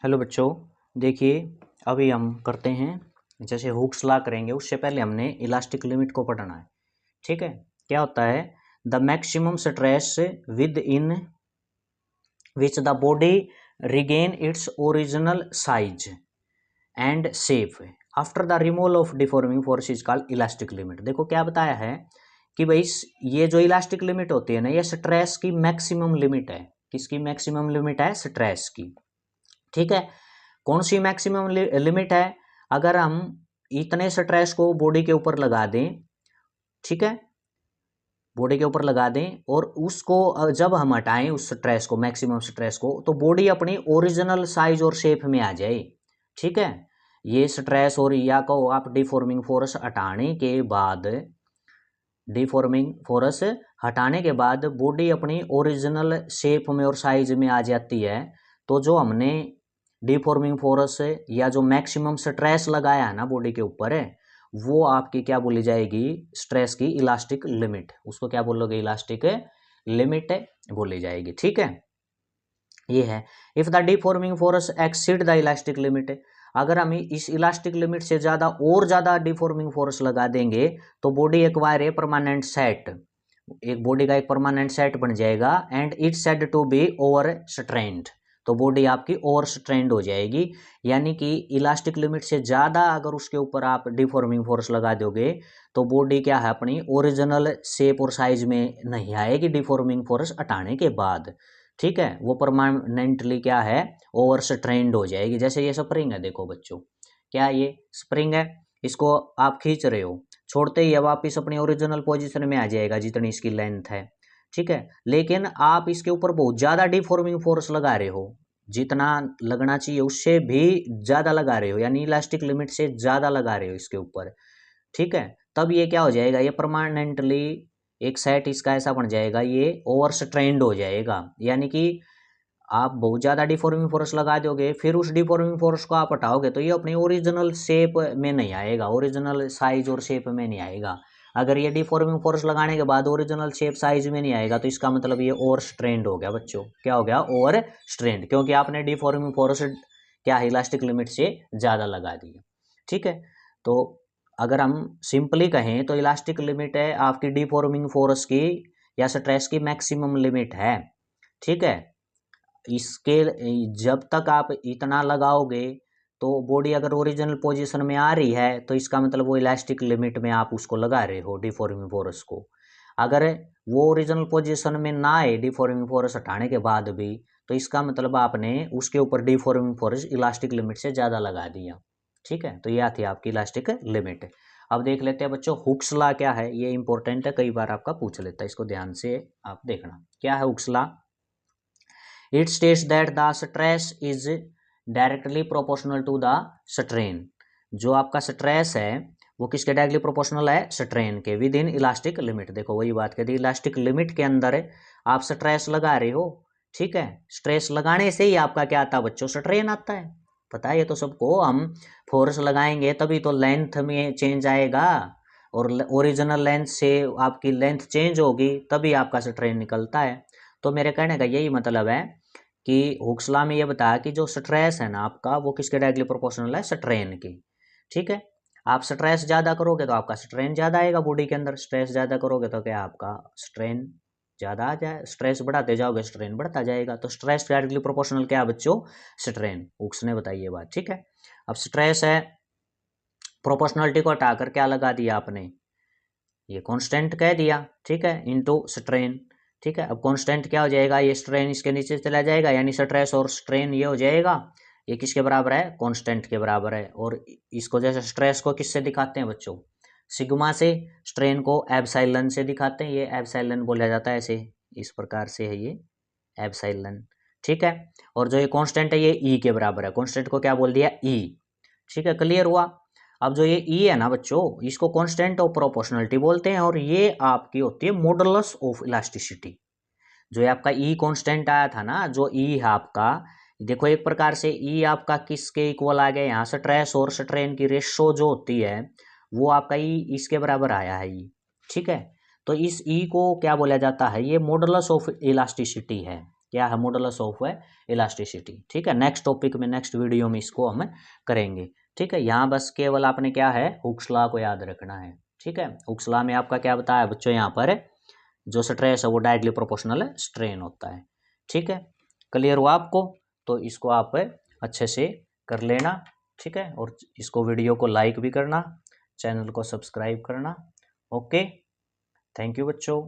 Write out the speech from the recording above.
Hello बच्चों, देखिए अभी हम करते हैं जैसे हुक्स लॉ करेंगे उससे पहले हमने इलास्टिक लिमिट को पढ़ना है। ठीक है, क्या होता है? The maximum stress with in which the body regain its original size and shape after the removal of deforming force is called elastic limit. देखो क्या बताया है कि भाई ये जो इलास्टिक लिमिट होती है ना, ये स्ट्रेस की मैक्सिमम लिमिट है। किसकी मैक्सिमम लिमिट है? स्ट्रेस की। ठीक है, कौन सी मैक्सिमम लिमिट है? अगर हम इतने स्ट्रेस को बॉडी के ऊपर लगा दें, ठीक है, बॉडी के ऊपर लगा दें और उसको जब हम हटाएं उस स्ट्रेस को, मैक्सिमम स्ट्रेस को, तो बॉडी अपनी ओरिजिनल साइज और शेप में आ जाए। ठीक है, ये स्ट्रेस और या को आप डिफॉर्मिंग फोर्स हटाने के बाद, डिफॉर्मिंग फोर्स हटाने के बाद बॉडी अपनी ओरिजिनल शेप में और साइज में आ जाती है। तो जो हमने डिफॉर्मिंग फोर्स या जो मैक्सिमम स्ट्रेस लगाया है ना बॉडी के ऊपर है, वो आपकी क्या बोली जाएगी? स्ट्रेस की इलास्टिक लिमिट। उसको क्या बोलोगे? इलास्टिक लिमिट बोली जाएगी। ठीक है, ये है। If the deforming force exceed the elastic limit, अगर हम इस इलास्टिक लिमिट से ज्यादा और ज्यादा डिफॉर्मिंग फोर्स लगा देंगे तो body acquire a permanent set, एक बॉडी का एक परमानेंट सेट बन जाएगा। And it's said to be over strained, तो बॉडी आपकी ओवर स्ट्रेन्ड हो जाएगी। यानी कि इलास्टिक लिमिट से ज़्यादा अगर उसके ऊपर आप डिफॉर्मिंग फोर्स लगा दोगे तो बॉडी क्या है? अपनी ओरिजिनल शेप और साइज में नहीं आएगी डिफॉर्मिंग फोर्स हटाने के बाद। ठीक है, वो परमानेंटली क्या है? ओवर स्ट्रेन्ड हो जाएगी। जैसे ये स्प्रिंग है, देखो बच्चों, क्या ये स्प्रिंग है? इसको आप खींच रहे हो, छोड़ते ही अब वापिस अपनी ओरिजिनल पोजीशन में आ जाएगा जितनी इसकी लेंथ है। ठीक है, लेकिन आप इसके ऊपर बहुत ज़्यादा डिफॉर्मिंग फोर्स लगा रहे हो, जितना लगना चाहिए उससे भी ज़्यादा लगा रहे हो, यानी इलास्टिक लिमिट से ज़्यादा लगा रहे हो इसके ऊपर। ठीक है, तब ये क्या हो जाएगा? ये परमानेंटली एक सेट इसका ऐसा बन जाएगा, ये ओवर स्ट्रेन्ड हो जाएगा। यानी कि आप बहुत ज़्यादा डिफॉर्मिंग फोर्स लगा दोगे, फिर उस डिफॉर्मिंग फोर्स को आप हटाओगे तो ये अपनी ओरिजिनल शेप में नहीं आएगा, ओरिजिनल साइज और शेप में नहीं आएगा। अगर ये डिफॉर्मिंग फोर्स लगाने के बाद ओरिजिनल शेप साइज में नहीं आएगा तो इसका मतलब ये ओवर स्ट्रेन्ड हो गया बच्चों। क्या हो गया? ओवर स्ट्रेन्ड, क्योंकि आपने डिफॉर्मिंग फोर्स क्या है? इलास्टिक लिमिट से ज़्यादा लगा दिया। ठीक है, तो अगर हम सिंपली कहें तो इलास्टिक लिमिट है आपकी डिफॉर्मिंग फोर्स की या स्ट्रेस की मैक्सिमम लिमिट है। ठीक है, इसके जब तक आप इतना लगाओगे तो बॉडी अगर ओरिजिनल पोजीशन में आ रही है तो इसका मतलब वो इलास्टिक लिमिट में आप उसको लगा रहे हो डिफॉर्मिंग फोर्स को। अगर वो ओरिजिनल पोजीशन में ना आए डिफॉर्मिंग फोर्स हटाने के बाद भी, तो इसका मतलब आपने उसके ऊपर डिफॉर्मिंग फोर्स इलास्टिक लिमिट से ज़्यादा लगा दिया। ठीक है, तो यह थी आपकी इलास्टिक लिमिट। अब देख लेते हैं बच्चों हुक्स लॉ क्या है। ये इंपॉर्टेंट है, कई बार आपका पूछ लेता है, इसको ध्यान से आप देखना। क्या है Hooke's law? It states that the stress is directly proportional to the strain। जो आपका स्ट्रेस है वो किसके डायरेक्टली प्रोपोर्शनल है? स्ट्रेन के, विद इन इलास्टिक लिमिट। देखो वही बात कह दी, इलास्टिक लिमिट के अंदर आप स्ट्रेस लगा रहे हो। ठीक है, स्ट्रेस लगाने से ही आपका क्या आता है बच्चों? स्ट्रेन आता है। पता है ये तो सबको। हम फोर्स लगाएंगे तभी तो लेंथ में चेंज आएगा, और ओरिजिनल लेंथ से आपकी लेंथ चेंज होगी तभी आपका स्ट्रेन निकलता है। तो मेरे कहने का यही मतलब है कि हुक्स लॉ में ये बताया कि जो स्ट्रेस है ना आपका, वो किसके डायरेक्टली प्रोपोर्शनल है? स्ट्रेन की। ठीक है, आप स्ट्रेस ज़्यादा करोगे तो आपका स्ट्रेन ज़्यादा आएगा बॉडी के अंदर, स्ट्रेस ज़्यादा करोगे तो क्या आपका स्ट्रेन ज़्यादा आ जाए, स्ट्रेस बढ़ाते जाओगे स्ट्रेन बढ़ता जाएगा। तो स्ट्रेस डायरेक्टली प्रोपोर्शनल क्या है बच्चों? स्ट्रेन। हुक्स ने बताई ये बात। ठीक है, अब स्ट्रेस है, प्रोपोर्शनलिटी को हटाकर क्या लगा दिया आपने? ये कांस्टेंट कह दिया। ठीक है, इनटू स्ट्रेन। ठीक है, अब कांस्टेंट क्या हो जाएगा? ये स्ट्रेन इसके नीचे चला जाएगा, यानी स्ट्रेस और स्ट्रेन ये हो जाएगा, ये किसके बराबर है? कांस्टेंट के बराबर है। और इसको जैसे स्ट्रेस को किससे दिखाते हैं बच्चों? सिग्मा से। स्ट्रेन को एप्सिलॉन से दिखाते हैं, ये एप्सिलॉन बोला जाता है, ऐसे इस प्रकार से है ये एप्सिलॉन। ठीक है, और जो ये कांस्टेंट है ये ई के बराबर है, कांस्टेंट को क्या बोल दिया? ई। ठीक है, क्लियर हुआ? अब जो ये ई है ना बच्चों, इसको कांस्टेंट ऑफ प्रोपोर्शनलिटी बोलते हैं, और ये आपकी होती है मॉडुलस ऑफ इलास्टिसिटी। जो ये आपका ई कांस्टेंट आया था ना, जो ई है आपका, देखो एक प्रकार से ई आपका किसके इक्वल आ गया? यहाँ स्ट्रेस और स्ट्रेन की रेशो जो होती है वो आपका ई इसके बराबर आया है ई। ठीक है, तो इस ई को क्या बोला जाता है? ये मॉडुलस ऑफ इलास्टिसिटी है। क्या है, मॉडुलस ऑफ इलास्टिसिटी। ठीक है, नेक्स्ट टॉपिक में, नेक्स्ट वीडियो में इसको हम करेंगे। ठीक है, यहाँ बस केवल आपने क्या है, हुक्स लॉ को याद रखना है। ठीक है, हुक्स लॉ में आपका क्या बताया बच्चों, यहाँ पर जो स्ट्रेस है वो डायरेक्टली प्रोपोर्शनल स्ट्रेन होता है। ठीक है, क्लियर हुआ आपको? तो इसको आप अच्छे से कर लेना। ठीक है, और इसको वीडियो को लाइक भी करना, चैनल को सब्सक्राइब करना। ओके, थैंक यू बच्चों।